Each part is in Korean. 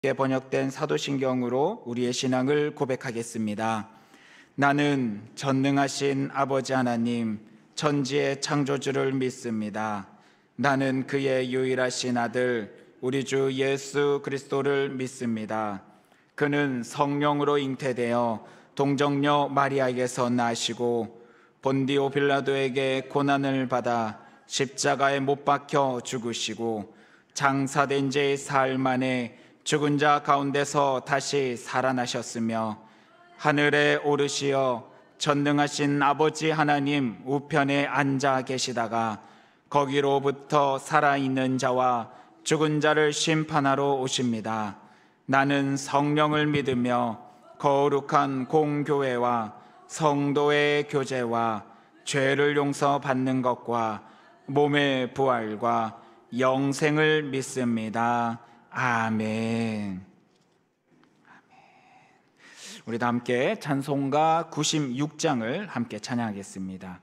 번역된 사도신경으로 우리의 신앙을 고백하겠습니다. 나는 전능하신 아버지 하나님, 천지의 창조주를 믿습니다. 나는 그의 유일하신 아들, 우리 주 예수 그리스도를 믿습니다. 그는 성령으로 잉태되어 동정녀 마리아에게서 나시고 본디오 빌라도에게 고난을 받아 십자가에 못 박혀 죽으시고 장사된 지 사흘 만에 죽은 자 가운데서 다시 살아나셨으며 하늘에 오르시어 전능하신 아버지 하나님 우편에 앉아 계시다가 거기로부터 살아있는 자와 죽은 자를 심판하러 오십니다. 나는 성령을 믿으며 거룩한 공교회와 성도의 교제와 죄를 용서받는 것과 몸의 부활과 영생을 믿습니다. 아멘. 우리 다 함께 찬송가 96장을 함께 찬양하겠습니다.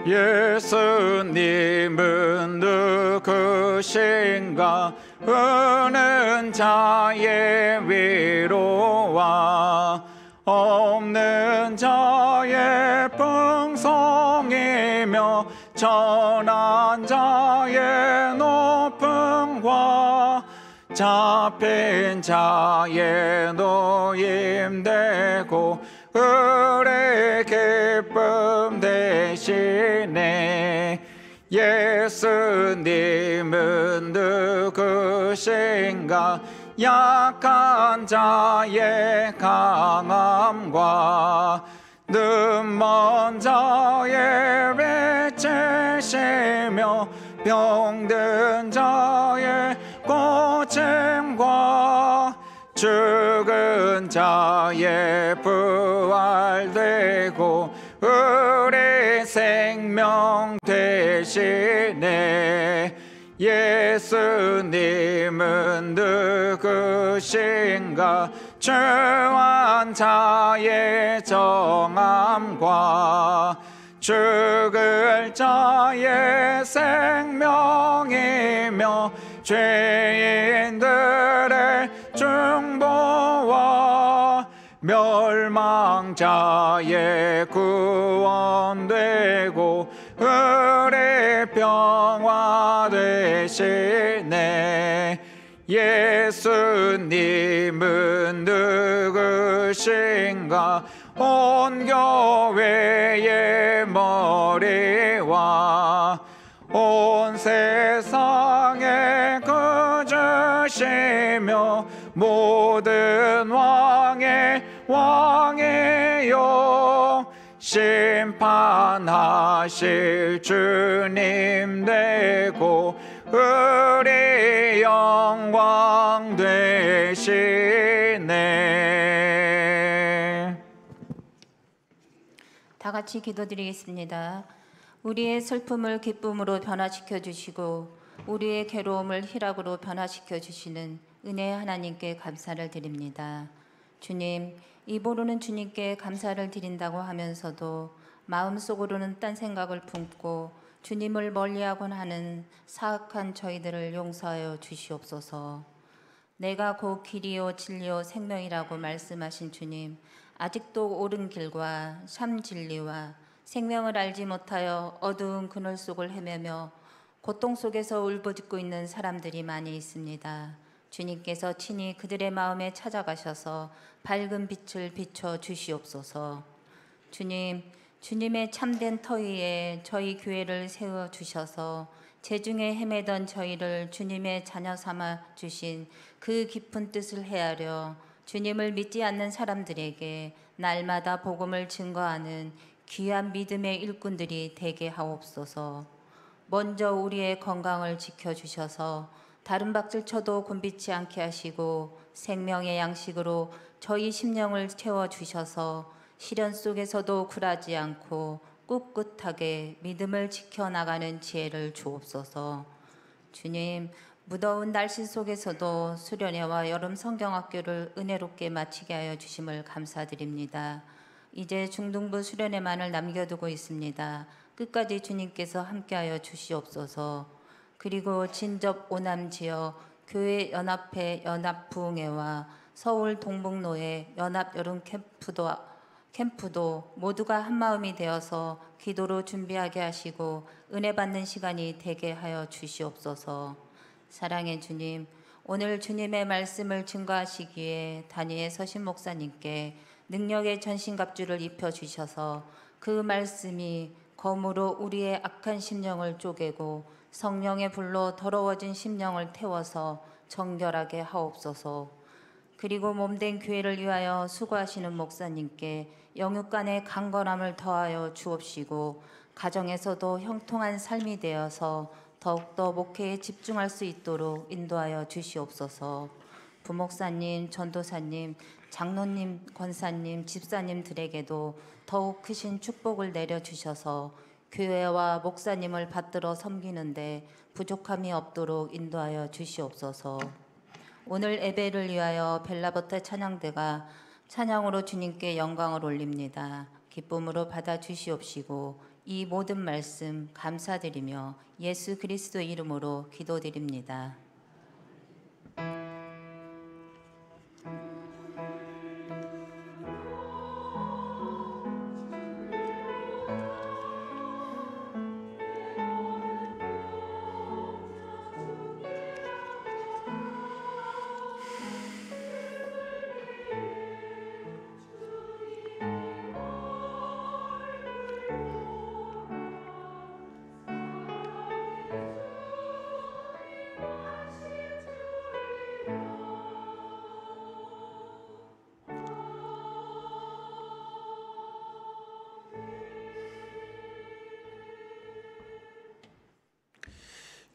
예수님은 누구신가? 어느 자의 위로와 없는 자의 풍성이며 전한 자의 높음과 잡힌 자의 노임되고 의의 기쁨 대신에 예수님은 누구신가? 약한 자의 강함과 눈먼 자의 외치시며 병든 자의 고침과 죽은 자의 부활되고 우리 생명 대신에 예수님은 누구신가? 죄한 자의 정함과 죽을 자의 생명이며 죄인들의 중보와 멸망자의 구원되고 우리 평화 되시네. 예수님은 누구신가? 온 교회의 머리와 온 세상의 구주시며 모든 왕의 왕이요 심판하실 주님 되고 우리 영광 되시네. 다 같이 기도드리겠습니다. 우리의 슬픔을 기쁨으로 변화시켜 주시고 우리의 괴로움을 희락으로 변화시켜 주시는 은혜의 하나님께 감사를 드립니다. 주님, 입으로는 주님께 감사를 드린다고 하면서도 마음속으로는 딴 생각을 품고 주님을 멀리하곤 하는 사악한 저희들을 용서하여 주시옵소서. 내가 곧 길이요 진리요 생명이라고 말씀하신 주님, 아직도 옳은 길과 참 진리와 생명을 알지 못하여 어두운 그늘 속을 헤매며 고통 속에서 울부짖고 있는 사람들이 많이 있습니다. 주님께서 친히 그들의 마음에 찾아가셔서 밝은 빛을 비춰 주시옵소서. 주님, 주님의 참된 터 위에 저희 교회를 세워 주셔서 재중에 헤매던 저희를 주님의 자녀 삼아 주신 그 깊은 뜻을 헤아려 주님을 믿지 않는 사람들에게 날마다 복음을 증거하는 귀한 믿음의 일꾼들이 되게 하옵소서. 먼저 우리의 건강을 지켜주셔서 다른 박질 쳐도 곤비치 않게 하시고 생명의 양식으로 저희 심령을 채워주셔서 시련 속에서도 굴하지 않고 꿋꿋하게 믿음을 지켜나가는 지혜를 주옵소서. 주님, 무더운 날씨 속에서도 수련회와 여름 성경학교를 은혜롭게 마치게 하여 주심을 감사드립니다. 이제 중등부 수련회만을 남겨두고 있습니다. 끝까지 주님께서 함께하여 주시옵소서. 그리고 진접 오남 지역 교회 연합회 연합부흥회와 서울 동북로의 연합 여름 캠프도 모두가 한마음이 되어서 기도로 준비하게 하시고 은혜 받는 시간이 되게 하여 주시옵소서. 사랑의 주님, 오늘 주님의 말씀을 증거하시기에 단위의 서신 목사님께 능력의 전신갑주를 입혀주셔서 그 말씀이 검으로 우리의 악한 심령을 쪼개고 성령의 불로 더러워진 심령을 태워서 정결하게 하옵소서. 그리고 몸된 교회를 위하여 수고하시는 목사님께 영육간의 강건함을 더하여 주옵시고 가정에서도 형통한 삶이 되어서 더욱더 목회에 집중할 수 있도록 인도하여 주시옵소서. 부목사님, 전도사님, 장로님, 권사님, 집사님들에게도 더욱 크신 축복을 내려주셔서 교회와 목사님을 받들어 섬기는데 부족함이 없도록 인도하여 주시옵소서. 오늘 예배를 위하여 벨라버터 찬양대가 찬양으로 주님께 영광을 올립니다. 기쁨으로 받아 주시옵시고 이 모든 말씀 감사드리며 예수 그리스도 이름으로 기도드립니다.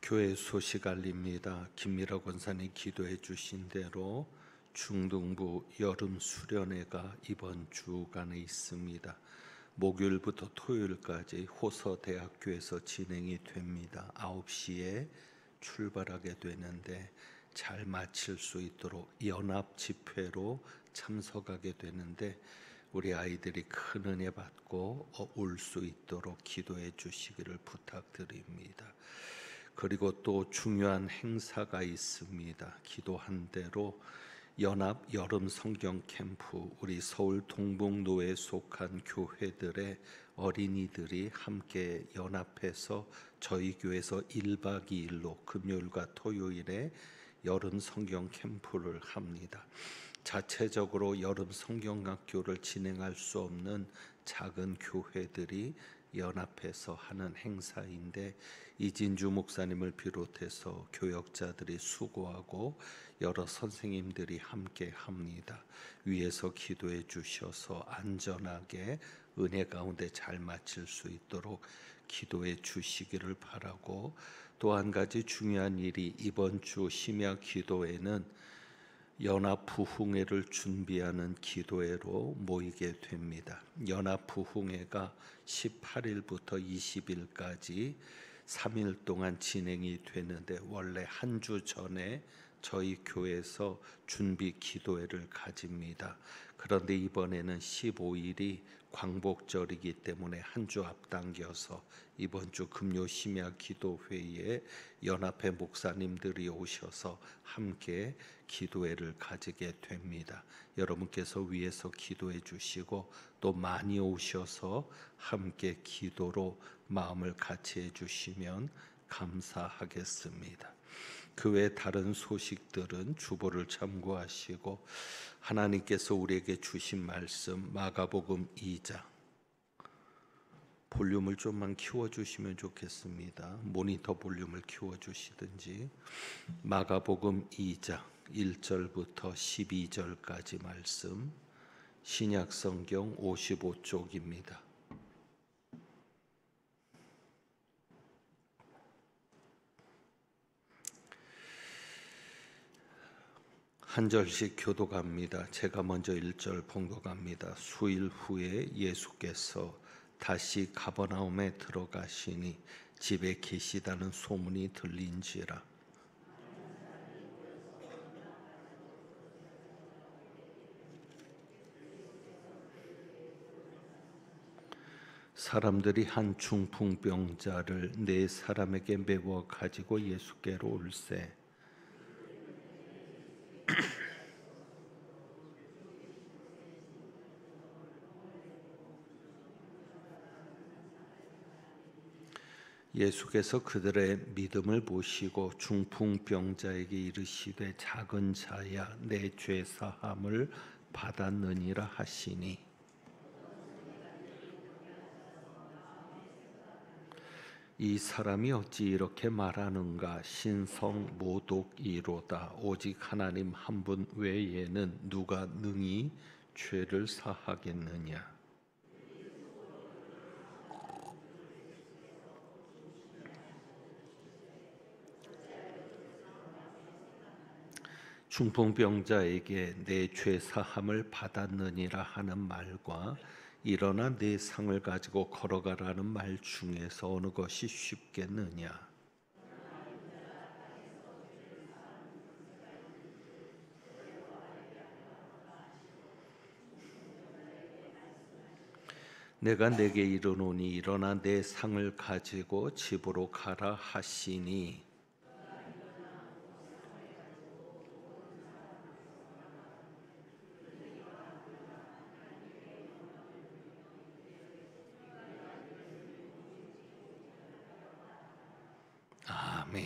교회 소식 알립니다. 김미라 권사님 기도해 주신 대로 중등부 여름 수련회가 이번 주간에 있습니다. 목요일부터 토요일까지 호서대학교에서 진행이 됩니다. 9시에 출발하게 되는데 잘 마칠 수 있도록 연합 집회로 참석하게 되는데 우리 아이들이 큰 은혜 받고 올 수 있도록 기도해 주시기를 부탁드립니다. 그리고 또 중요한 행사가 있습니다. 기도한 대로 연합 여름 성경 캠프, 우리 서울 동북로에 속한 교회들의 어린이들이 함께 연합해서 저희 교회에서 1박 2일로 금요일과 토요일에 여름 성경 캠프를 합니다. 자체적으로 여름 성경학교를 진행할 수 없는 작은 교회들이 연합해서 하는 행사인데 이진주 목사님을 비롯해서 교역자들이 수고하고 여러 선생님들이 함께 합니다. 위에서 기도해 주셔서 안전하게 은혜 가운데 잘 마칠 수 있도록 기도해 주시기를 바라고, 또 한 가지 중요한 일이 이번 주 심야 기도회는 연합 부흥회를 준비하는 기도회로 모이게 됩니다. 연합 부흥회가 18일부터 20일까지 3일 동안 진행이 되는데 원래 한 주 전에 저희 교회에서 준비 기도회를 가집니다. 그런데 이번에는 15일이 광복절이기 때문에 한 주 앞당겨서 이번 주 금요 심야 기도회에 연합회 목사님들이 오셔서 함께 기도회를 가지게 됩니다. 여러분께서 위에서 기도해 주시고 또 많이 오셔서 함께 기도로 마음을 같이 해 주시면 감사하겠습니다. 그 외 다른 소식들은 주보를 참고하시고 하나님께서 우리에게 주신 말씀 마가복음 2장, 볼륨을 좀만 키워주시면 좋겠습니다. 모니터 볼륨을 키워주시든지. 마가복음 2장 1절부터 12절까지 말씀, 신약성경 55쪽입니다. 한 절씩 교독합니다. 제가 먼저 1절 봉독합니다. 수일 후에 예수께서 다시 가버나움에 들어가시니 집에 계시다는 소문이 들린지라 사람들이 한 중풍병자를 네 사람에게 메워 가지고 예수께로 올세. 예수께서 그들의 믿음을 보시고 중풍병자에게 이르시되 작은 자야 내 죄 사함을 받았느니라 하시니 이 사람이 어찌 이렇게 말하는가? 신성 모독이로다. 오직 하나님 한 분 외에는 누가 능히 죄를 사하겠느냐? 중풍병자에게 내 죄 사함을 받았느니라 하는 말과 일어나 내 상을 가지고 걸어가라는 말 중에서 어느 것이 쉽겠느냐? 내가 내게 이르노니 일어나 내 상을 가지고 집으로 가라 하시니 아멘.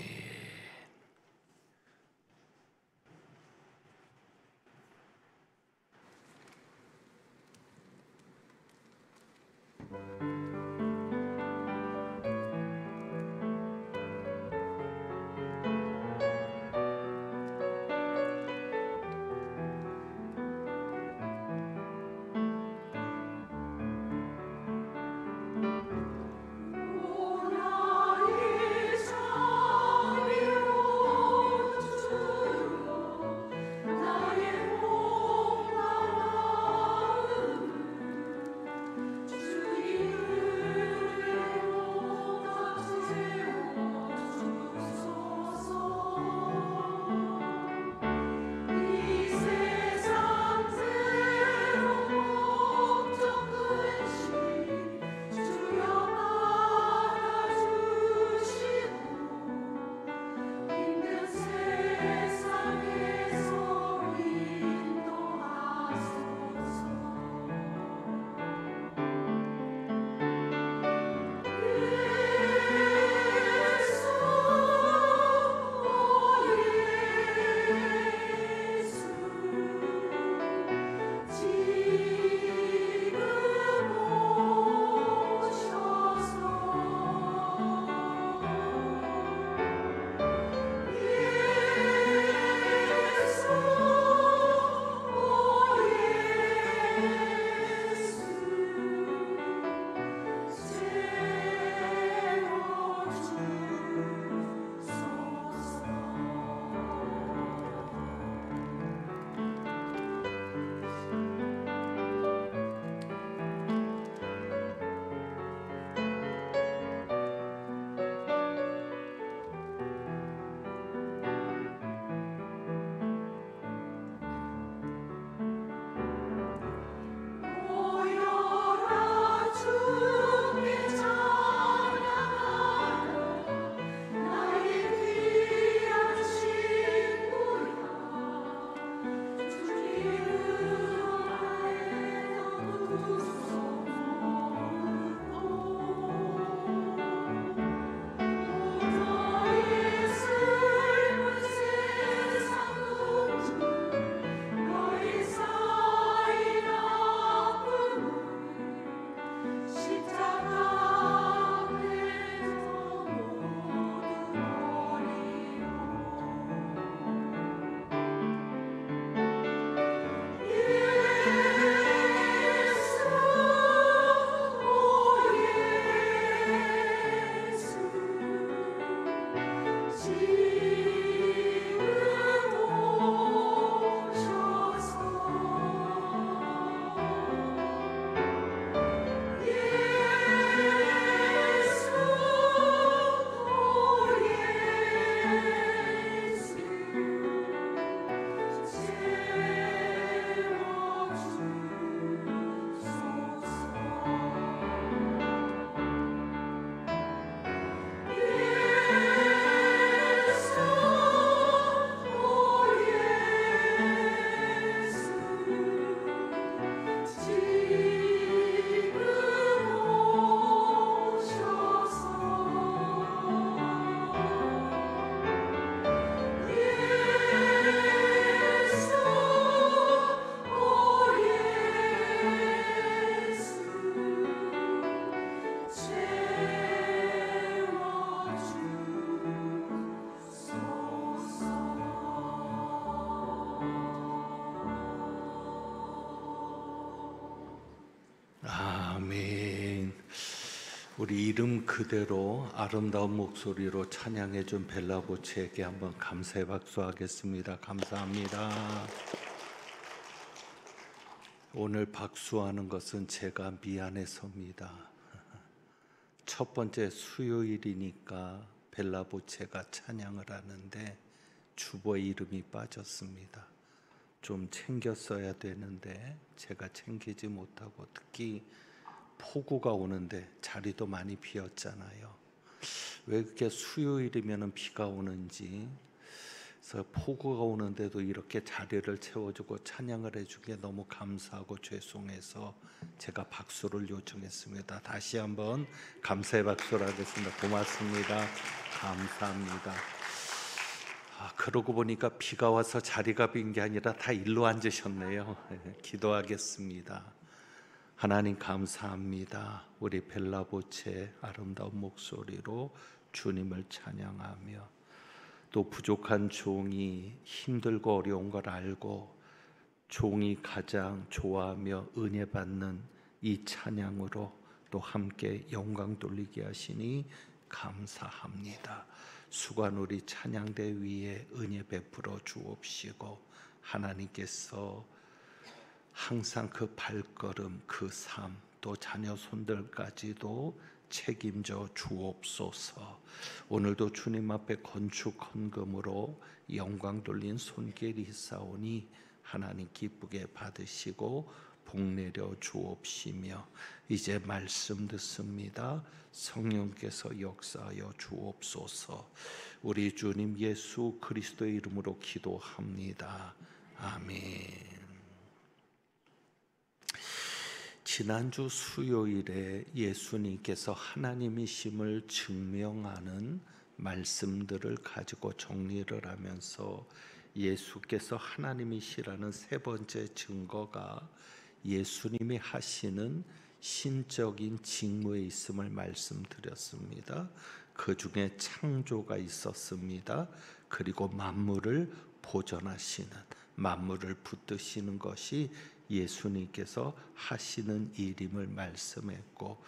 우리 이름 그대로 아름다운 목소리로 찬양해 준 벨라보체에게 한번 감사의 박수하겠습니다. 감사합니다. 오늘 박수하는 것은 제가 미안해서입니다. 첫 번째 수요일이니까 벨라보체가 찬양을 하는데 주보에 이름이 빠졌습니다. 좀 챙겼어야 되는데 제가 챙기지 못하고, 특히 폭우가 오는데 자리도 많이 비었잖아요. 왜 그렇게 수요일이면 비가 오는지, 그래서 폭우가 오는데도 이렇게 자리를 채워주고 찬양을 해준 게 너무 감사하고 죄송해서 제가 박수를 요청했습니다. 다시 한번 감사의 박수를 하겠습니다. 고맙습니다. 감사합니다. 그러고 보니까 비가 와서 자리가 빈 게 아니라 다 일로 앉으셨네요. 기도하겠습니다. 하나님 감사합니다. 우리 벨라보체 아름다운 목소리로 주님을 찬양하며, 또 부족한 종이 힘들고 어려운 걸 알고 종이 가장 좋아하며 은혜 받는 이 찬양으로 또 함께 영광 돌리게 하시니 감사합니다. 수관 우리 찬양대 위에 은혜 베풀어 주옵시고, 하나님께서 항상 그 발걸음, 그 삶, 또 자녀 손들까지도 책임져 주옵소서. 오늘도 주님 앞에 건축 헌금으로 영광 돌린 손길이 있사오니 하나님 기쁘게 받으시고 복내려 주옵시며, 이제 말씀 듣습니다. 성령께서 역사하여 주옵소서. 우리 주님 예수 그리스도의 이름으로 기도합니다. 아멘. 지난주 수요일에 예수님께서 하나님이심을 증명하는 말씀들을 가지고 정리를 하면서 예수께서 하나님이시라는 세 번째 증거가 예수님이 하시는 신적인 직무에 있음을 말씀드렸습니다. 그 중에 창조가 있었습니다. 그리고 만물을 보존하시는, 만물을 붙드시는 것이 예수님께서 하시는 일임을 말씀했고,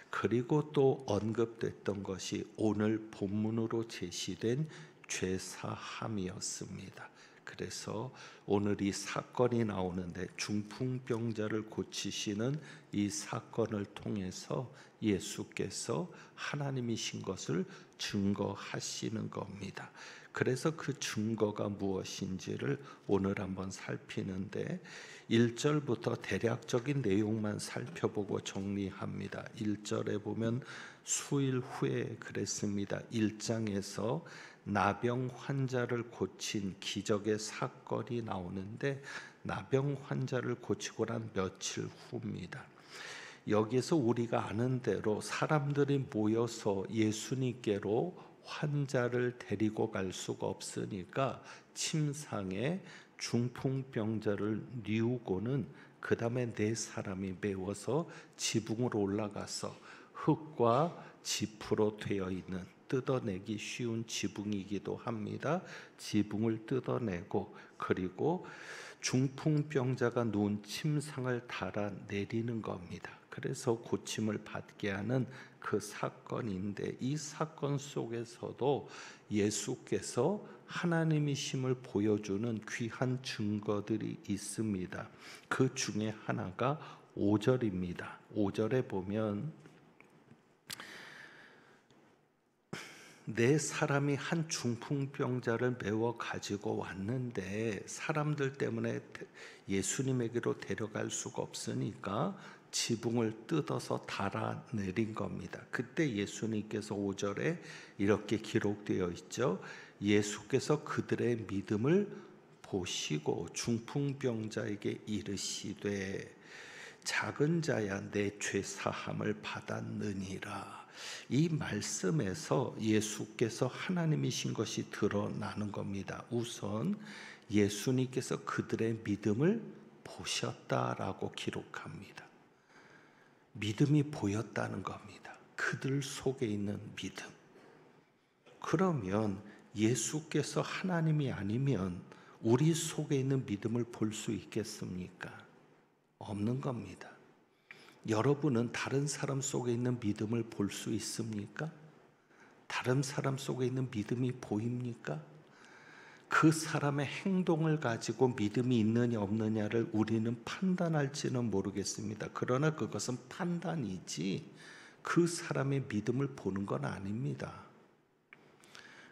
그리고 또 언급됐던 것이 오늘 본문으로 제시된 죄사함이었습니다. 그래서 오늘 이 사건이 나오는데 중풍병자를 고치시는 이 사건을 통해서 예수께서 하나님이신 것을 증거하시는 겁니다. 그래서 그 증거가 무엇인지를 오늘 한번 살피는데, 1절부터 대략적인 내용만 살펴보고 정리합니다. 1절에 보면 수일 후에 그랬습니다. 1장에서 나병 환자를 고친 기적의 사건이 나오는데, 나병 환자를 고치고 난 며칠 후입니다. 여기에서 우리가 아는 대로 사람들이 모여서 예수님께로 환자를 데리고 갈 수가 없으니까 침상에 중풍병자를 뉘우고는 그 다음에 4사람이 메워서 지붕으로 올라가서 흙과 지프로 되어 있는, 뜯어내기 쉬운 지붕이기도 합니다. 지붕을 뜯어내고, 그리고 중풍병자가 누운 침상을 달아내리는 겁니다. 그래서 고침을 받게 하는 그 사건인데, 이 사건 속에서도 예수께서 하나님이심을 보여주는 귀한 증거들이 있습니다. 그 중에 하나가 5절입니다. 5절에 보면 4사람이 한 중풍병자를 메워 가지고 왔는데 사람들 때문에 예수님에게로 데려갈 수가 없으니까 지붕을 뜯어서 달아내린 겁니다. 그때 예수님께서 5절에 이렇게 기록되어 있죠. 예수께서 그들의 믿음을 보시고 중풍병자에게 이르시되 작은 자야 내 죄 사함을 받았느니라. 이 말씀에서 예수께서 하나님이신 것이 드러나는 겁니다. 우선 예수님께서 그들의 믿음을 보셨다라고 기록합니다. 믿음이 보였다는 겁니다. 그들 속에 있는 믿음. 그러면 예수께서 하나님이 아니면 우리 속에 있는 믿음을 볼 수 있겠습니까? 없는 겁니다. 여러분은 다른 사람 속에 있는 믿음을 볼 수 있습니까? 다른 사람 속에 있는 믿음이 보입니까? 그 사람의 행동을 가지고 믿음이 있느냐 없느냐를 우리는 판단할지는 모르겠습니다. 그러나 그것은 판단이지 그 사람의 믿음을 보는 건 아닙니다.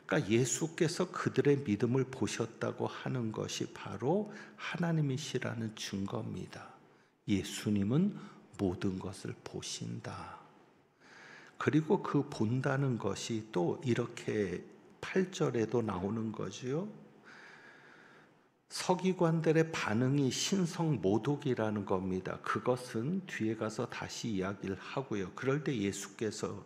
그러니까 예수께서 그들의 믿음을 보셨다고 하는 것이 바로 하나님이시라는 증거입니다. 예수님은 모든 것을 보신다. 그리고 그 본다는 것이 또 이렇게 8절에도 나오는 거지요. 서기관들의 반응이 신성모독이라는 겁니다. 그것은 뒤에 가서 다시 이야기를 하고요. 그럴 때 예수께서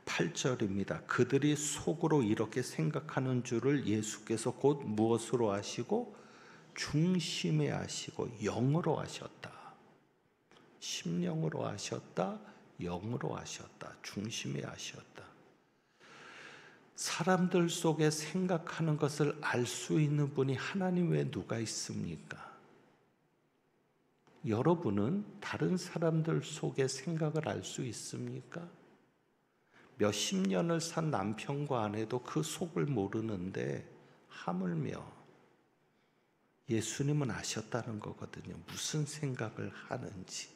8절입니다. 그들이 속으로 이렇게 생각하는 줄을 예수께서 곧 무엇으로 아시고 중심에 아시고 영으로 아셨다. 심령으로 아셨다. 영으로 아셨다. 중심에 아셨다. 사람들 속에 생각하는 것을 알 수 있는 분이 하나님 외에 누가 있습니까? 여러분은 다른 사람들 속의 생각을 알 수 있습니까? 몇십 년을 산 남편과 아내도 그 속을 모르는데 하물며 예수님은 아셨다는 거거든요. 무슨 생각을 하는지.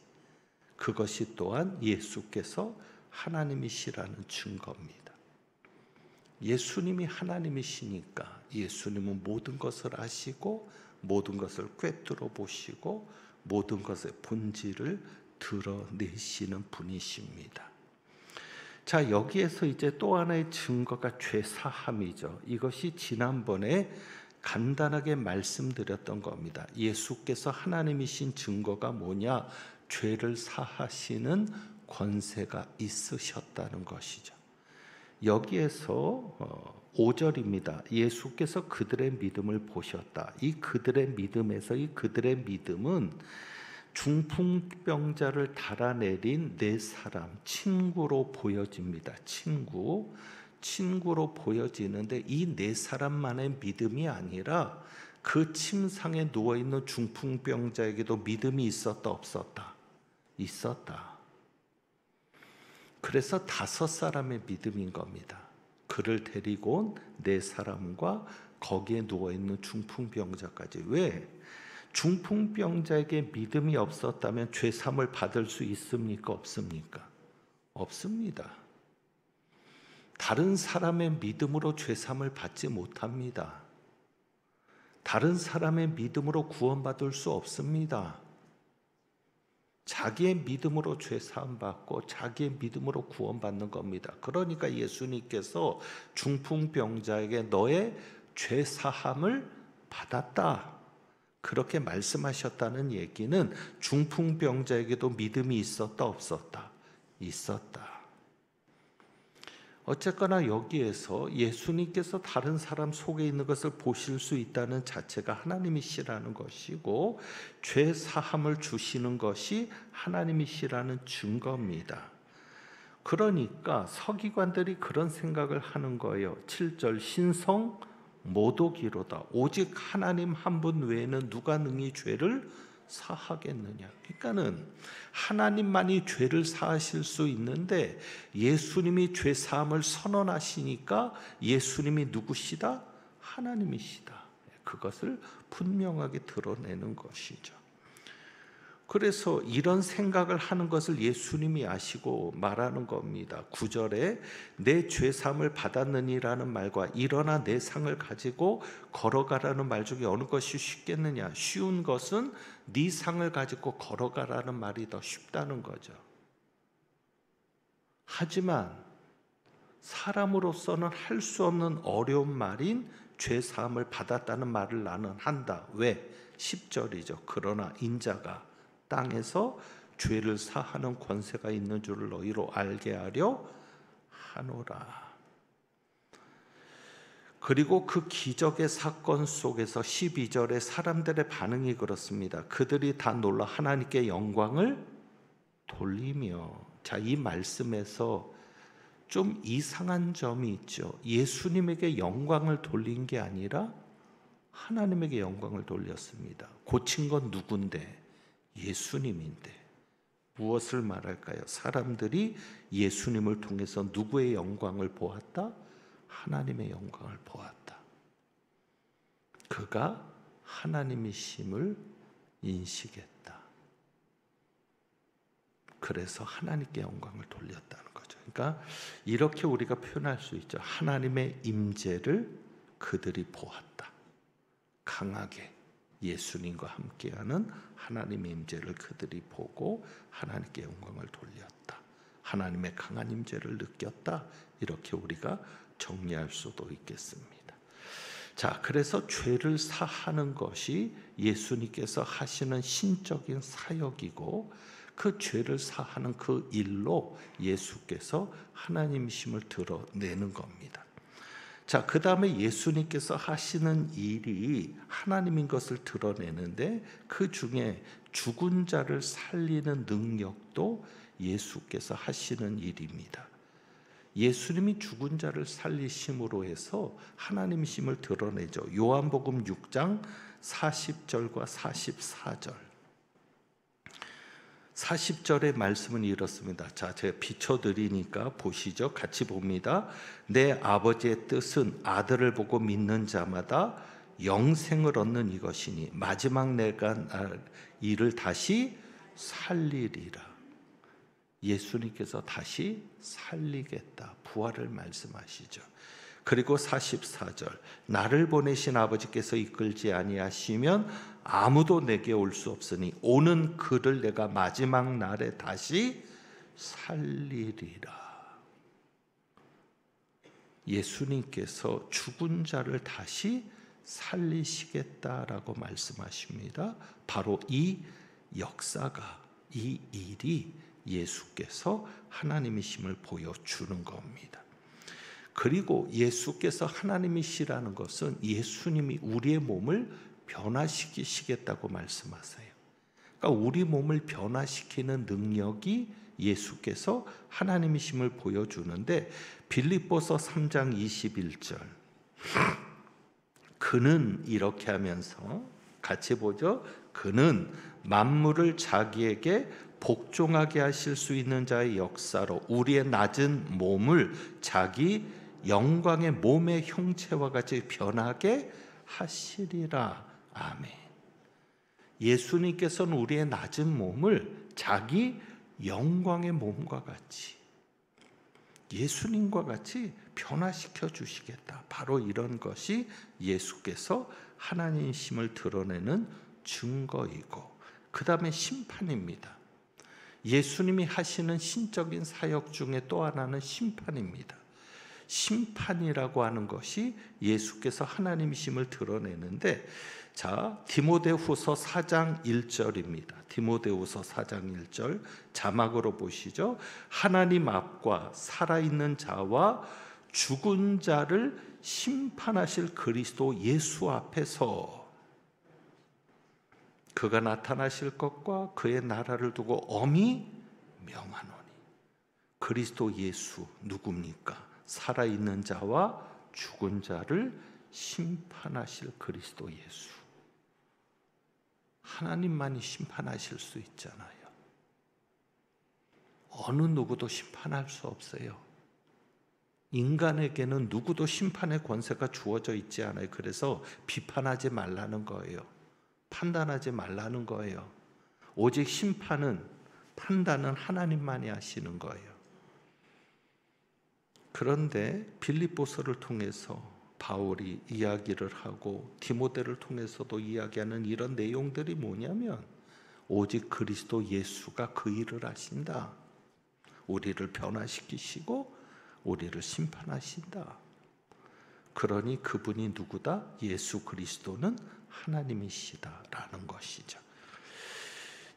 그것이 또한 예수께서 하나님이시라는 증거입니다. 예수님이 하나님이시니까 예수님은 모든 것을 아시고 모든 것을 꿰뚫어 보시고 모든 것의 본질을 드러내시는 분이십니다. 자, 여기에서 이제 또 하나의 증거가 죄사함이죠. 이것이 지난번에 간단하게 말씀드렸던 겁니다. 예수께서 하나님이신 증거가 뭐냐? 죄를 사하시는 권세가 있으셨다는 것이죠. 여기에서 5절입니다. 예수께서 그들의 믿음을 보셨다. 이 그들의 믿음에서 이 그들의 믿음은 중풍병자를 달아내린 네 사람, 친구로 보여집니다. 친구로 보여지는데 이 네 사람만의 믿음이 아니라 그 침상에 누워있는 중풍병자에게도 믿음이 있었다 없었다? 있었다. 그래서 5사람의 믿음인 겁니다. 그를 데리고 온 4사람과 거기에 누워있는 중풍병자까지. 왜? 중풍병자에게 믿음이 없었다면 죄사함을 받을 수 있습니까? 없습니까? 없습니다. 다른 사람의 믿음으로 죄사함을 받지 못합니다. 다른 사람의 믿음으로 구원받을 수 없습니다. 자기의 믿음으로 죄사함 받고 자기의 믿음으로 구원받는 겁니다. 그러니까 예수님께서 중풍병자에게 너의 죄사함을 받았다. 그렇게 말씀하셨다는 얘기는 중풍병자에게도 믿음이 있었다 없었다? 있었다. 어쨌거나 여기에서 예수님께서 다른 사람 속에 있는 것을 보실 수 있다는 자체가 하나님이시라는 것이고 죄 사함을 주시는 것이 하나님이시라는 증거입니다. 그러니까 서기관들이 그런 생각을 하는 거예요. 7절 신성 모독이로다. 오직 하나님 한 분 외에는 누가 능히 죄를 사하겠느냐. 그러니까는 하나님만이 죄를 사하실 수 있는데 예수님이 죄 사함을 선언하시니까 예수님이 누구시다? 하나님이시다. 그것을 분명하게 드러내는 것이죠. 그래서 이런 생각을 하는 것을 예수님이 아시고 말하는 겁니다. 9절에 내 죄사함을 받았느니라는 말과 일어나 내 상을 가지고 걸어가라는 말 중에 어느 것이 쉽겠느냐? 쉬운 것은 네 상을 가지고 걸어가라는 말이 더 쉽다는 거죠. 하지만 사람으로서는 할 수 없는 어려운 말인 죄사함을 받았다는 말을 나는 한다. 왜? 10절이죠. 그러나 인자가 땅에서 죄를 사하는 권세가 있는 줄을 너희로 알게 하려 하노라. 그리고 그 기적의 사건 속에서 12절에 사람들의 반응이 그렇습니다. 그들이 다 놀라 하나님께 영광을 돌리며. 자, 이 말씀에서 좀 이상한 점이 있죠. 예수님에게 영광을 돌린 게 아니라 하나님에게 영광을 돌렸습니다. 고친 건 누군데? 예수님인데. 무엇을 말할까요? 사람들이 예수님을 통해서 누구의 영광을 보았다? 하나님의 영광을 보았다. 그가 하나님이심을 인식했다. 그래서 하나님께 영광을 돌렸다는 거죠. 그러니까 이렇게 우리가 표현할 수 있죠. 하나님의 임재를 그들이 보았다. 강하게 예수님과 함께하는 하나님의 임재를 그들이 보고 하나님께 영광을 돌렸다. 하나님의 강한 임재를 느꼈다. 이렇게 우리가 정리할 수도 있겠습니다. 자, 그래서 죄를 사하는 것이 예수님께서 하시는 신적인 사역이고, 그 죄를 사하는 그 일로 예수께서 하나님이심을 드러내는 겁니다. 자, 그 다음에 예수님께서 하시는 일이 하나님인 것을 드러내는데, 그 중에 죽은 자를 살리는 능력도 예수께서 하시는 일입니다. 예수님이 죽은 자를 살리심으로 해서 하나님이심을 드러내죠. 요한복음 6장 40절과 44절. 40절의 말씀은 이렇습니다. 자, 제가 비춰드리니까 보시죠. 같이 봅니다. 내 아버지의 뜻은 아들을 보고 믿는 자마다 영생을 얻는 이것이니 마지막 내가 이를 다시 살리리라. 예수님께서 다시 살리겠다. 부활을 말씀하시죠. 그리고 44절. 나를 보내신 아버지께서 이끌지 아니하시면 아무도 내게 올 수 없으니 오는 그를 내가 마지막 날에 다시 살리리라. 예수님께서 죽은 자를 다시 살리시겠다라고 말씀하십니다. 바로 이 역사가, 이 일이 예수께서 하나님이심을 보여주는 겁니다. 그리고 예수께서 하나님이시라는 것은 예수님이 우리의 몸을 변화시키시겠다고 말씀하세요. 그러니까 우리 몸을 변화시키는 능력이 예수께서 하나님이심을 보여주는데, 빌립보서 3장 21절. 그는 이렇게 하면서 같이 보죠. 그는 만물을 자기에게 복종하게 하실 수 있는 자의 역사로 우리의 낮은 몸을 자기 영광의 몸의 형체와 같이 변하게 하시리라. 아멘. 예수님께서는 우리의 낮은 몸을 자기 영광의 몸과 같이, 예수님과 같이 변화시켜 주시겠다. 바로 이런 것이 예수께서 하나님이심을 드러내는 증거이고, 그 다음에 심판입니다. 예수님이 하시는 신적인 사역 중에 또 하나는 심판입니다. 심판이라고 하는 것이 예수께서 하나님이심을 드러내는데, 자, 디모데후서 4장 1절입니다. 디모데후서 4장 1절 자막으로 보시죠. 하나님 앞과 살아있는 자와 죽은 자를 심판하실 그리스도 예수 앞에서 그가 나타나실 것과 그의 나라를 두고 엄히 명하노니. 그리스도 예수 누굽니까? 살아있는 자와 죽은 자를 심판하실 그리스도 예수. 하나님만이 심판하실 수 있잖아요. 어느 누구도 심판할 수 없어요. 인간에게는 누구도 심판의 권세가 주어져 있지 않아요. 그래서 비판하지 말라는 거예요. 판단하지 말라는 거예요. 오직 심판은, 판단은 하나님만이 하시는 거예요. 그런데 빌립보서를 통해서 바울이 이야기를 하고 디모데를 통해서도 이야기하는 이런 내용들이 뭐냐면, 오직 그리스도 예수가 그 일을 하신다. 우리를 변화시키시고 우리를 심판하신다. 그러니 그분이 누구다? 예수 그리스도는 하나님이시다라는 것이죠.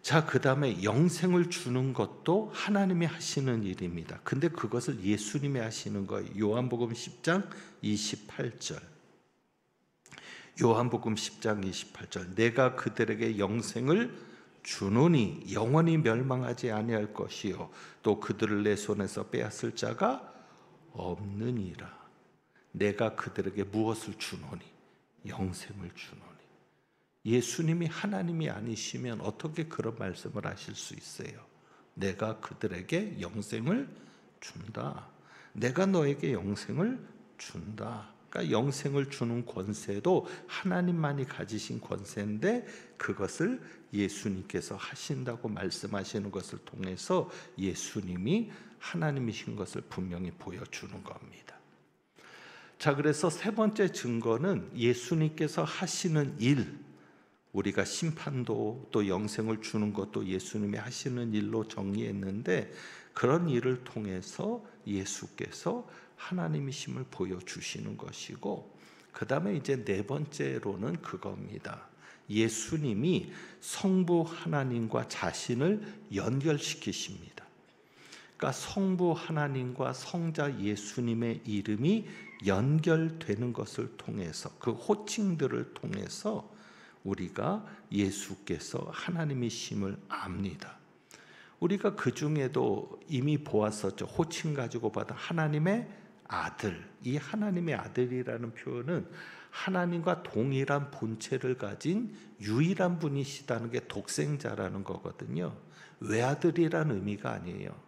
자, 그 다음에 영생을 주는 것도 하나님이 하시는 일입니다. 근데 그것을 예수님이 하시는 거예요. 요한복음 10장 28절. 요한복음 10장 28절. 내가 그들에게 영생을 주노니 영원히 멸망하지 아니할 것이요 또 그들을 내 손에서 빼앗을 자가 없느니라. 내가 그들에게 무엇을 주노니? 영생을 주노니. 예수님이 하나님이 아니시면 어떻게 그런 말씀을 하실 수 있어요? 내가 그들에게 영생을 준다. 내가 너에게 영생을 준다. 그러니까 영생을 주는 권세도 하나님만이 가지신 권세인데 그것을 예수님께서 하신다고 말씀하시는 것을 통해서 예수님이 하나님이신 것을 분명히 보여주는 겁니다. 자, 그래서 세 번째 증거는 예수님께서 하시는 일, 우리가 심판도 또 영생을 주는 것도 예수님이 하시는 일로 정리했는데 그런 일을 통해서 예수께서 하나님이심을 보여주시는 것이고, 그 다음에 이제 네 번째로는 그겁니다. 예수님이 성부 하나님과 자신을 연결시키십니다. 그러니까 성부 하나님과 성자 예수님의 이름이 연결되는 것을 통해서, 그 호칭들을 통해서 우리가 예수께서 하나님이심을 압니다. 우리가 그 중에도 이미 보았었죠. 호칭 가지고 받은 하나님의 아들. 이 하나님의 아들이라는 표현은 하나님과 동일한 본체를 가진 유일한 분이시다는 게 독생자라는 거거든요. 외아들이라는 의미가 아니에요.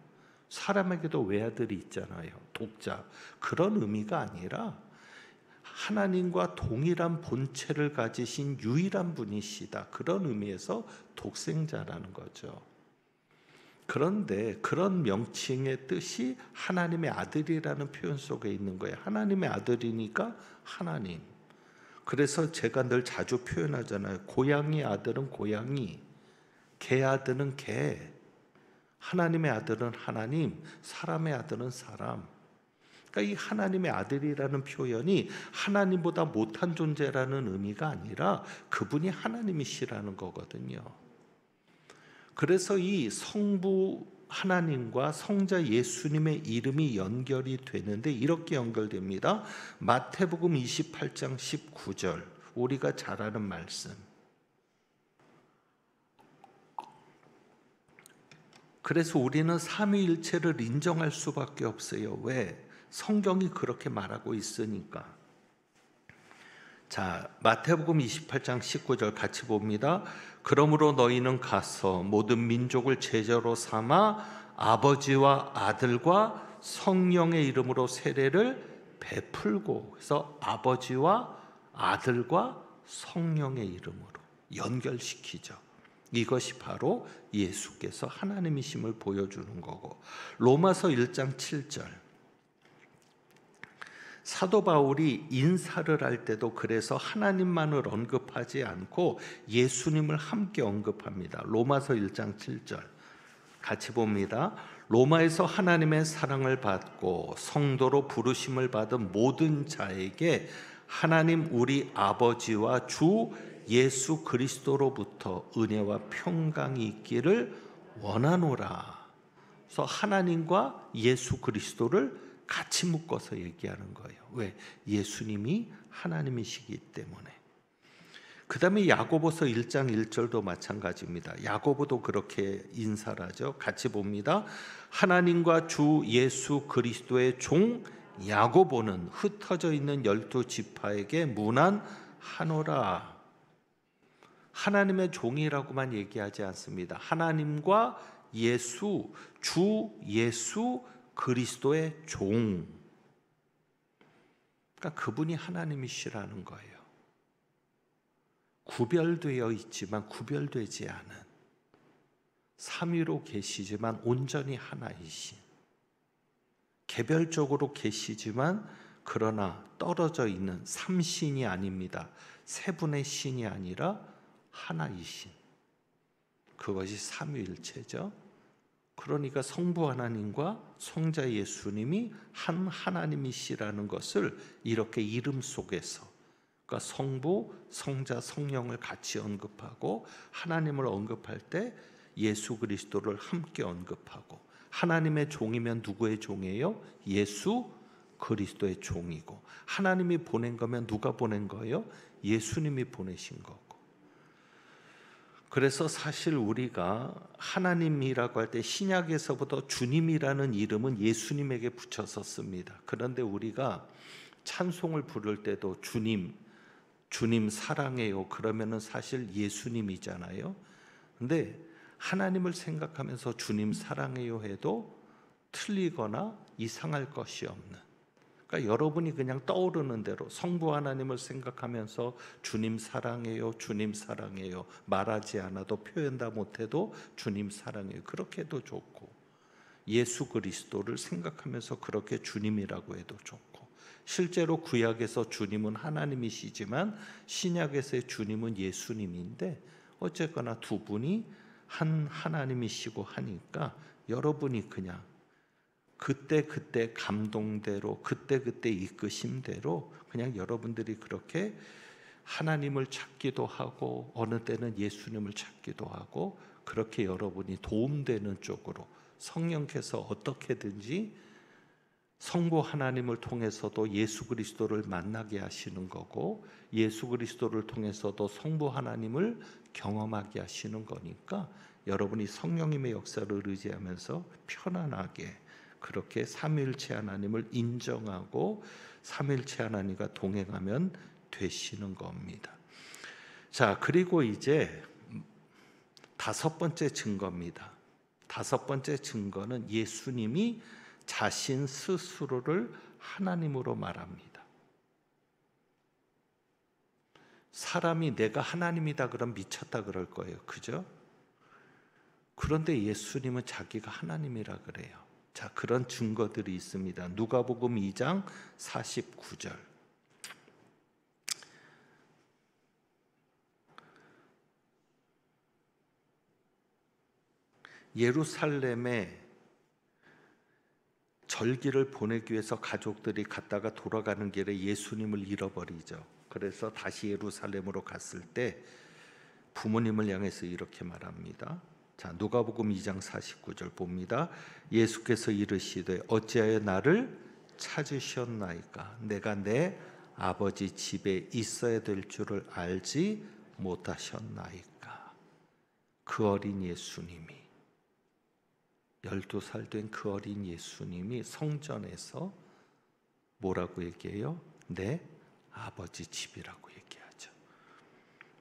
사람에게도 외아들이 있잖아요. 독자. 그런 의미가 아니라 하나님과 동일한 본체를 가지신 유일한 분이시다. 그런 의미에서 독생자라는 거죠. 그런데 그런 명칭의 뜻이 하나님의 아들이라는 표현 속에 있는 거예요. 하나님의 아들이니까 하나님. 그래서 제가 늘 자주 표현하잖아요. 고양이 아들은 고양이, 개 아들은 개. 하나님의 아들은 하나님, 사람의 아들은 사람. 그러니까 이 하나님의 아들이라는 표현이 하나님보다 못한 존재라는 의미가 아니라 그분이 하나님이시라는 거거든요. 그래서 이 성부 하나님과 성자 예수님의 이름이 연결이 되는데 이렇게 연결됩니다. 마태복음 28장 19절, 우리가 잘 아는 말씀. 그래서 우리는 삼위일체를 인정할 수밖에 없어요. 왜? 성경이 그렇게 말하고 있으니까. 자, 마태복음 28장 19절 같이 봅니다. 그러므로 너희는 가서 모든 민족을 제자로 삼아 아버지와 아들과 성령의 이름으로 세례를 베풀고, 그래서 아버지와 아들과 성령의 이름으로 연결시키죠. 이것이 바로 예수께서 하나님이심을 보여주는 거고, 로마서 1장 7절, 사도 바울이 인사를 할 때도 그래서 하나님만을 언급하지 않고 예수님을 함께 언급합니다. 로마서 1장 7절 같이 봅니다. 로마에서 하나님의 사랑을 받고 성도로 부르심을 받은 모든 자에게 하나님 우리 아버지와 주 예수 그리스도로부터 은혜와 평강이 있기를 원하노라. 그래서 하나님과 예수 그리스도를 같이 묶어서 얘기하는 거예요. 왜? 예수님이 하나님이시기 때문에. 그 다음에 야고보서 1장 1절도 마찬가지입니다. 야고보도 그렇게 인사를 하죠. 같이 봅니다. 하나님과 주 예수 그리스도의 종 야고보는 흩어져 있는 12지파에게 문안하노라. 하나님의 종이라고만 얘기하지 않습니다. 하나님과 예수, 주 예수 그리스도의 종. 그러니까 그분이 하나님이시라는 거예요. 구별되어 있지만 구별되지 않은, 삼위로 계시지만 온전히 하나이신, 개별적으로 계시지만 그러나 떨어져 있는 삼신이 아닙니다. 세 분의 신이 아니라 하나이신, 그것이 삼위일체죠. 그러니까 성부 하나님과 성자 예수님이 한 하나님이시라는 것을 이렇게 이름 속에서, 그러니까 성부, 성자, 성령을 같이 언급하고 하나님을 언급할 때 예수 그리스도를 함께 언급하고, 하나님의 종이면 누구의 종이에요? 예수 그리스도의 종이고, 하나님이 보낸 거면 누가 보낸 거예요? 예수님이 보내신 거고. 그래서 사실 우리가 하나님이라고 할 때 신약에서부터 주님이라는 이름은 예수님에게 붙여서 씁니다. 그런데 우리가 찬송을 부를 때도 주님 사랑해요. 그러면은 사실 예수님이잖아요. 근데 하나님을 생각하면서 주님 사랑해요 해도 틀리거나 이상할 것이 없는, 그러니까 여러분이 그냥 떠오르는 대로 성부 하나님을 생각하면서 주님 사랑해요, 주님 사랑해요 말하지 않아도, 표현 다 못해도 주님 사랑해요 그렇게 해도 좋고, 예수 그리스도를 생각하면서 그렇게 주님이라고 해도 좋고, 실제로 구약에서 주님은 하나님이시지만 신약에서의 주님은 예수님인데 어쨌거나 두 분이 한 하나님이시고 하니까 여러분이 그냥 그때 감동대로 그때 이끄심대로 그냥 여러분들이 그렇게 하나님을 찾기도 하고 어느 때는 예수님을 찾기도 하고, 그렇게 여러분이 도움되는 쪽으로 성령께서 어떻게든지 성부 하나님을 통해서도 예수 그리스도를 만나게 하시는 거고, 예수 그리스도를 통해서도 성부 하나님을 경험하게 하시는 거니까 여러분이 성령님의 역사를 의지하면서 편안하게 그렇게 삼위일체 하나님을 인정하고 삼위일체 하나님과 동행하면 되시는 겁니다. 자, 그리고 이제 다섯 번째 증거입니다. 다섯 번째 증거는 예수님이 자신 스스로를 하나님으로 말합니다. 사람이 내가 하나님이다 그럼 미쳤다 그럴 거예요. 그죠? 그런데 예수님은 자기가 하나님이라 그래요. 자, 그런 증거들이 있습니다. 누가복음 2장 49절. 예루살렘에 절기를 보내기 위해서 가족들이 갔다가 돌아가는 길에 예수님을 잃어버리죠. 그래서 다시 예루살렘으로 갔을 때 부모님을 향해서 이렇게 말합니다. 자, 누가복음 2장 49절 봅니다. 예수께서 이르시되 어찌하여 나를 찾으셨나이까? 내가 내 아버지 집에 있어야 될 줄을 알지 못하셨나이까? 그 어린 예수님이, 12살 된 그 어린 예수님이 성전에서 뭐라고 얘기해요? 내 아버지 집이라고 얘기하죠.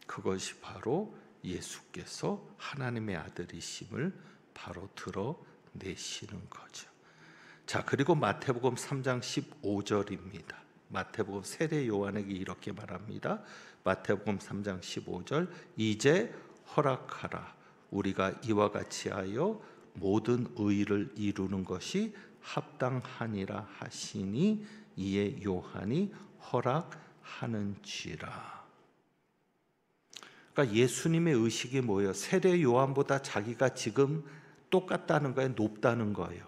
그것이 바로 예수께서 하나님의 아들이심을 바로 드러내시는 거죠. 자, 그리고 마태복음 3장 15절입니다. 마태복음 세례 요한에게 이렇게 말합니다. 마태복음 3장 15절. 이제 허락하라. 우리가 이와 같이 하여 모든 의를 이루는 것이 합당하니라 하시니 이에 요한이 허락하는지라. 그러니까 예수님의 의식이 뭐예요? 세례 요한보다 자기가 지금 똑같다는 거예요? 높다는 거예요?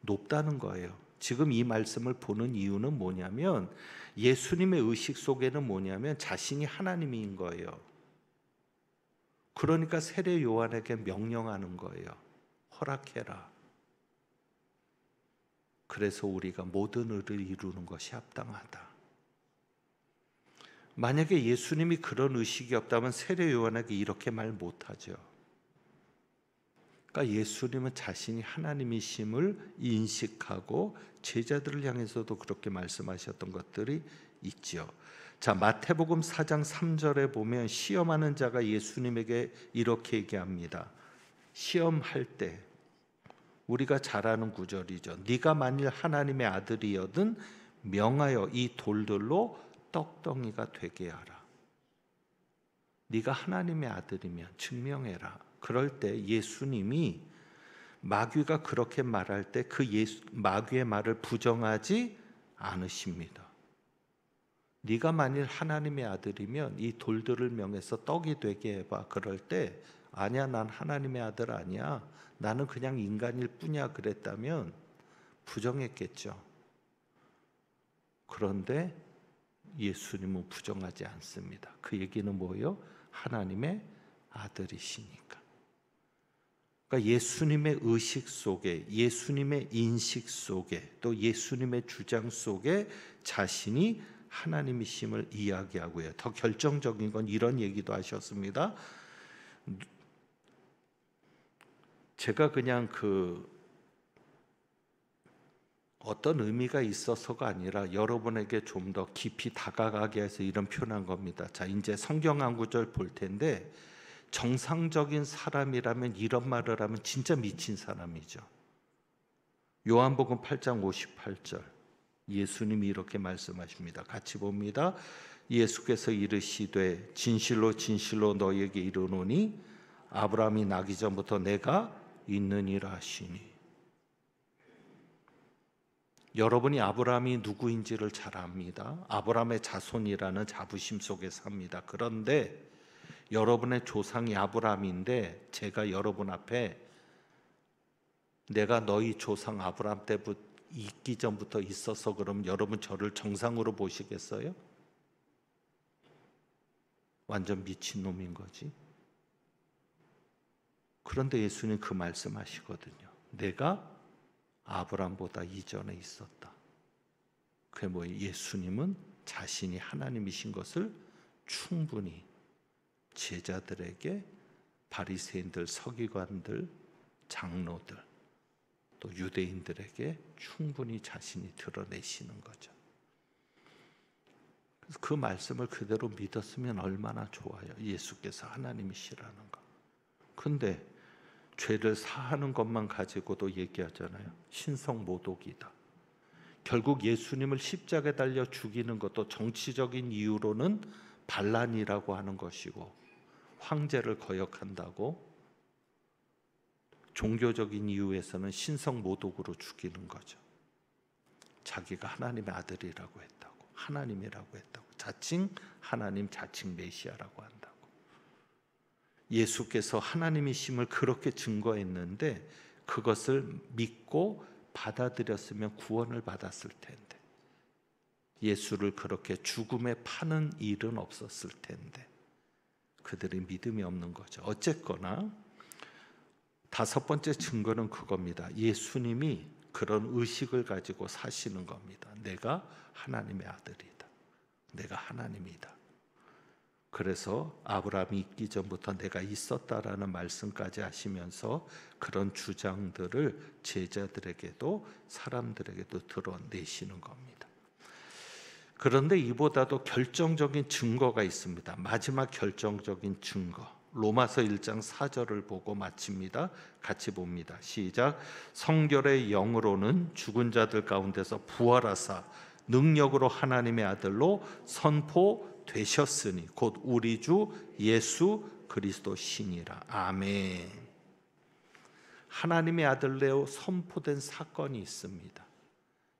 높다는 거예요. 지금 이 말씀을 보는 이유는 뭐냐면 예수님의 의식 속에는 뭐냐면 자신이 하나님인 거예요. 그러니까 세례 요한에게 명령하는 거예요. 허락해라. 그래서 우리가 모든 의를 이루는 것이 합당하다. 만약에 예수님이 그런 의식이 없다면 세례 요한에게 이렇게 말 못하죠. 그러니까 예수님은 자신이 하나님이심을 인식하고 제자들을 향해서도 그렇게 말씀하셨던 것들이 있죠. 자, 마태복음 4장 3절에 보면 시험하는 자가 예수님에게 이렇게 얘기합니다. 시험할 때 우리가 잘 아는 구절이죠. 네가 만일 하나님의 아들이여든 명하여 이 돌들로 떡덩이가 되게 하라. 네가 하나님의 아들이면 증명해라. 그럴 때 예수님이 마귀가 그렇게 말할 때 그 마귀의 말을 부정하지 않으십니다. 네가 만일 하나님의 아들이면 이 돌들을 명해서 떡이 되게 해봐. 그럴 때 아니야, 난 하나님의 아들 아니야, 나는 그냥 인간일 뿐이야 그랬다면 부정했겠죠. 그런데 예수님은 부정하지 않습니다. 그 얘기는 뭐예요? 하나님의 아들이시니까. 그러니까 예수님의 의식 속에, 예수님의 인식 속에, 또 예수님의 주장 속에 자신이 하나님이심을 이야기하고요. 더 결정적인 건 이런 얘기도 하셨습니다. 제가 그냥 어떤 의미가 있어서가 아니라 여러분에게 좀 더 깊이 다가가게 해서 이런 표현한 겁니다. 자, 이제 성경 한 구절 볼 텐데 정상적인 사람이라면 이런 말을 하면 진짜 미친 사람이죠. 요한복음 8장 58절 예수님이 이렇게 말씀하십니다. 같이 봅니다. 예수께서 이르시되 진실로 진실로 너희에게 이르노니 아브라함이 나기 전부터 내가 있느니라 하시니. 여러분이 아브라함이 누구인지를 잘 압니다. 아브라함의 자손이라는 자부심 속에 삽니다. 그런데 여러분의 조상이 아브라함인데 제가 여러분 앞에 내가 너희 조상 아브라함 때부터 있기 전부터 있어서 그럼 여러분 저를 정상으로 보시겠어요? 완전 미친놈인 거지. 그런데 예수님 그 말씀하시거든요. 내가 아브라함보다 이전에 있었다. 그게 뭐예요? 예수님은 자신이 하나님이신 것을 충분히 제자들에게, 바리새인들, 서기관들, 장로들, 또 유대인들에게 충분히 자신이 드러내시는 거죠. 그래서 그 말씀을 그대로 믿었으면 얼마나 좋아요. 예수께서 하나님이시라는 거. 근데 죄를 사하는 것만 가지고도 얘기하잖아요. 신성모독이다. 결국 예수님을 십자가에 달려 죽이는 것도 정치적인 이유로는 반란이라고 하는 것이고, 황제를 거역한다고 종교적인 이유에서는 신성모독으로 죽이는 거죠. 자기가 하나님의 아들이라고 했다고, 하나님이라고 했다고, 자칭 하나님, 자칭 메시아라고 한다고. 예수께서 하나님이심을 그렇게 증거했는데 그것을 믿고 받아들였으면 구원을 받았을 텐데, 예수를 그렇게 죽음에 파는 일은 없었을 텐데 그들이 믿음이 없는 거죠. 어쨌거나 다섯 번째 증거는 그겁니다. 예수님이 그런 의식을 가지고 사시는 겁니다. 내가 하나님의 아들이다. 내가 하나님이다. 그래서 아브라함이 있기 전부터 내가 있었다라는 말씀까지 하시면서 그런 주장들을 제자들에게도 사람들에게도 드러내시는 겁니다. 그런데 이보다도 결정적인 증거가 있습니다. 마지막 결정적인 증거. 로마서 1장 4절을 보고 마칩니다. 같이 봅니다. 시작. 성결의 영으로는 죽은 자들 가운데서 부활하사 능력으로 하나님의 아들로 선포되셨으니 곧 우리 주 예수 그리스도시니라. 아멘. 하나님의 아들로 선포된 사건이 있습니다.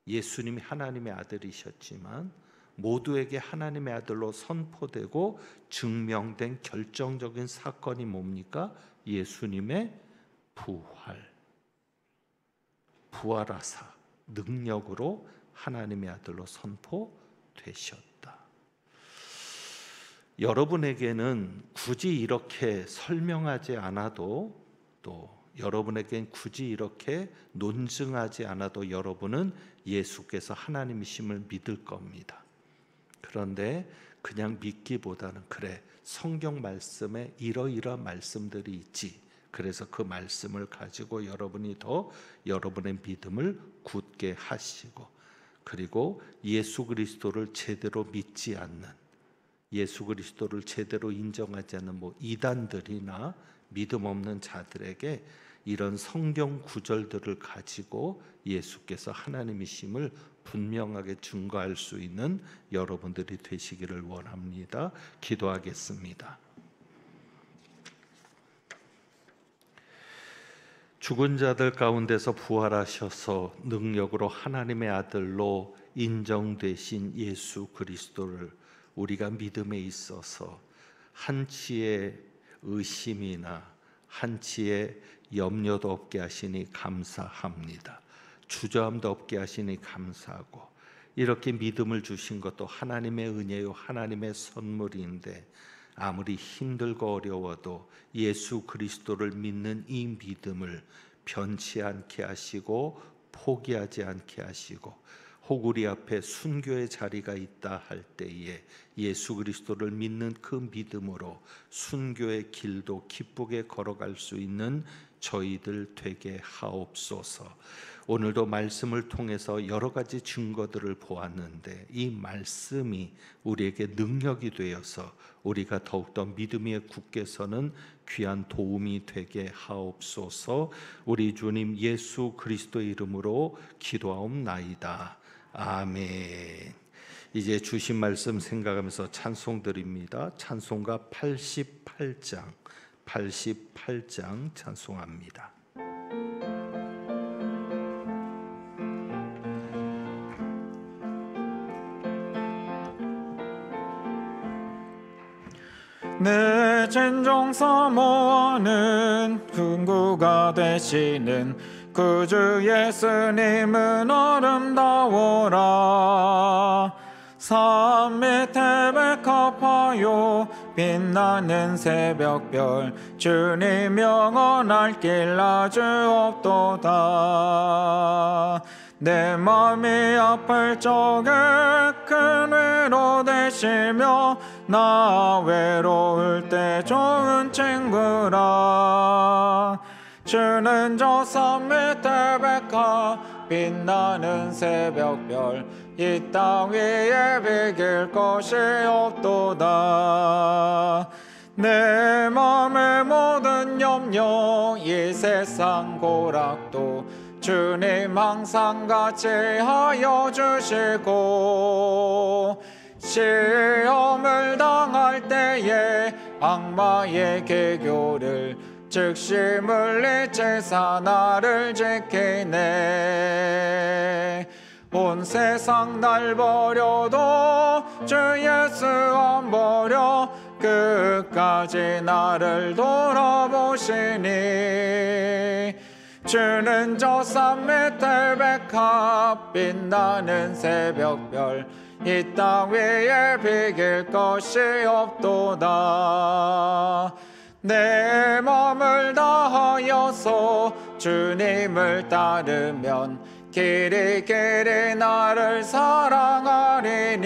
예수님이 하나님의 아들이셨지만 모두에게 하나님의 아들로 선포되고 증명된 결정적인 사건이 뭡니까? 예수님의 부활하사 능력으로 하나님의 아들로 선포되셨다. 여러분에게는 굳이 이렇게 설명하지 않아도, 또 여러분에겐 굳이 이렇게 논증하지 않아도 여러분은 예수께서 하나님이심을 믿을 겁니다. 그런데 그냥 믿기보다는 그래, 성경 말씀에 이러이러한 말씀들이 있지, 그래서 그 말씀을 가지고 여러분이 더 여러분의 믿음을 굳게 하시고, 그리고 예수 그리스도를 제대로 믿지 않는, 예수 그리스도를 제대로 인정하지 않는 이단들이나 믿음 없는 자들에게 이런 성경 구절들을 가지고 예수께서 하나님이심을 분명하게 증거할 수 있는 여러분들이 되시기를 원합니다. 기도하겠습니다. 죽은 자들 가운데서 부활하셔서 능력으로 하나님의 아들로 인정되신 예수 그리스도를 우리가 믿음에 있어서 한치의 의심이나 한치의 염려도 없게 하시니 감사합니다. 주저함도 없게 하시니 감사하고, 이렇게 믿음을 주신 것도 하나님의 은혜요 하나님의 선물인데 아무리 힘들고 어려워도 예수 그리스도를 믿는 이 믿음을 변치 않게 하시고 포기하지 않게 하시고, 혹 우리 앞에 순교의 자리가 있다 할 때에 예수 그리스도를 믿는 그 믿음으로 순교의 길도 기쁘게 걸어갈 수 있는 저희들 되게 하옵소서. 오늘도 말씀을 통해서 여러 가지 증거들을 보았는데 이 말씀이 우리에게 능력이 되어서 우리가 더욱더 믿음 위에 굳게 서는 귀한 도움이 되게 하옵소서. 우리 주님 예수 그리스도의 이름으로 기도하옵나이다. 아멘. 이제 주신 말씀 생각하면서 찬송 드립니다. 찬송가 88장 찬송합니다. 내 진정 사모하는 근구가 되시는 그 주 예수님은 아름다워라. 산 밑에 백합화요 빛나는 새벽별 주님 영원할 길 아주 없도다. 내 맘이 아플 적에 큰 위로 되시며 나 외로울 때 좋은 친구라. 주는 저 산 밑에 백합 빛나는 새벽별 이 땅 위에 비길 것이 없도다. 내 맘의 모든 염려 이 세상 고락도 주님 항상 같이 하여 주시고 시험을 당할 때에 악마의 계교를 즉시 물리치사 나를 지키네. 온 세상 날 버려도 주 예수 안 버려 끝까지 나를 돌아보시니. 주는 저 산 밑에 백합 빛나는 새벽별 이 땅 위에 비길 것이 없도다. 내 맘을 다하여서 주님을 따르면 길이 나를 사랑하리니.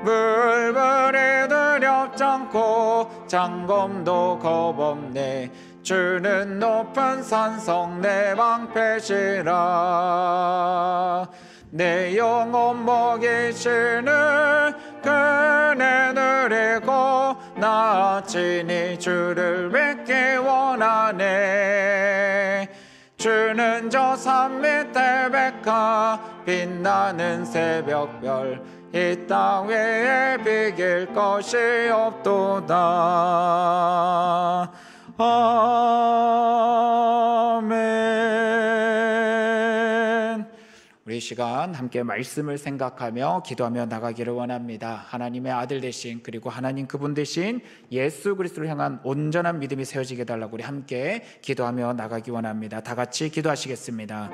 물불이 두렵지 않고 장검도 겁없네. 주는 높은 산성 내 방패시라. 내 영혼 먹이시는 그네 누리고 나 친히 주를 뵙기 원하네. 주는 저 산 밑에 백합 빛나는 새벽별 이 땅 위에 비길 것이 없도다. 아멘. 우리 시간 함께 말씀을 생각하며 기도하며 나가기를 원합니다. 하나님의 아들 되신 그리고 하나님 그분 되신 예수 그리스도를 향한 온전한 믿음이 세워지게 달라고 우리 함께 기도하며 나가기 원합니다. 다 같이 기도하시겠습니다.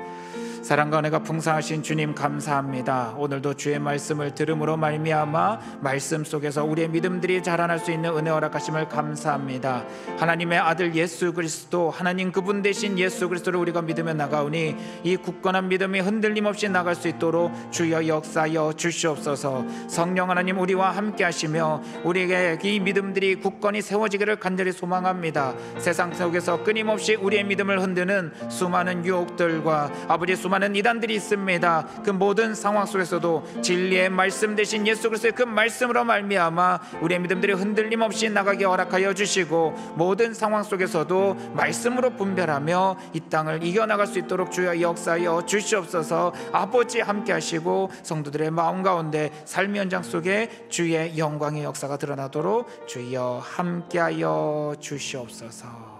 사랑과 은혜가 풍성하신 주님 감사합니다. 오늘도 주의 말씀을 들음으로 말미암아 말씀 속에서 우리의 믿음들이 자라날 수 있는 은혜 허락하심을 감사합니다. 하나님의 아들 예수 그리스도 하나님 그분 되신 예수 그리스도를 우리가 믿으며 나가오니 이 굳건한 믿음이 흔들림 없이 나갈 수 있도록 주여 역사하여 주시옵소서. 성령 하나님 우리와 함께 하시며 우리에게 이 믿음들이 굳건히 세워지기를 간절히 소망합니다. 세상 속에서 끊임없이 우리의 믿음을 흔드는 수많은 유혹들과 아버지 수많은 이단들이 있습니다. 그 모든 상황 속에서도 진리의 말씀 되신 예수 그리스도의 그 말씀으로 말미암아 우리의 믿음들이 흔들림 없이 나가게 허락하여 주시고 모든 상황 속에서도 말씀으로 분별하며 이 땅을 이겨나갈 수 있도록 주여 역사하여 주시옵소서. 아버지 함께 하시고 성도들의 마음 가운데 삶의 현장 속에 주의 영광의 역사가 드러나도록 주여 함께하여 주시옵소서.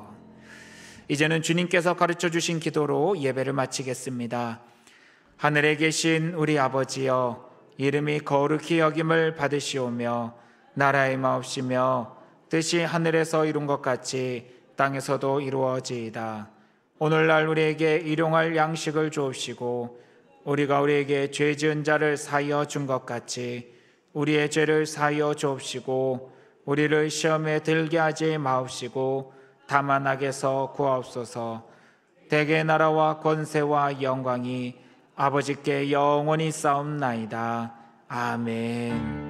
이제는 주님께서 가르쳐 주신 기도로 예배를 마치겠습니다. 하늘에 계신 우리 아버지여, 이름이 거룩히 여김을 받으시오며 나라의 마옵시며 뜻이 하늘에서 이룬 것 같이 땅에서도 이루어지이다. 오늘날 우리에게 일용할 양식을 주옵시고 우리가 우리에게 죄 지은 자를 사하여 준 것 같이 우리의 죄를 사하여 주옵시고 우리를 시험에 들게 하지 마옵시고 다만 악에서 구하옵소서. 대개 나라와 권세와 영광이 아버지께 영원히 싸움나이다. 아멘.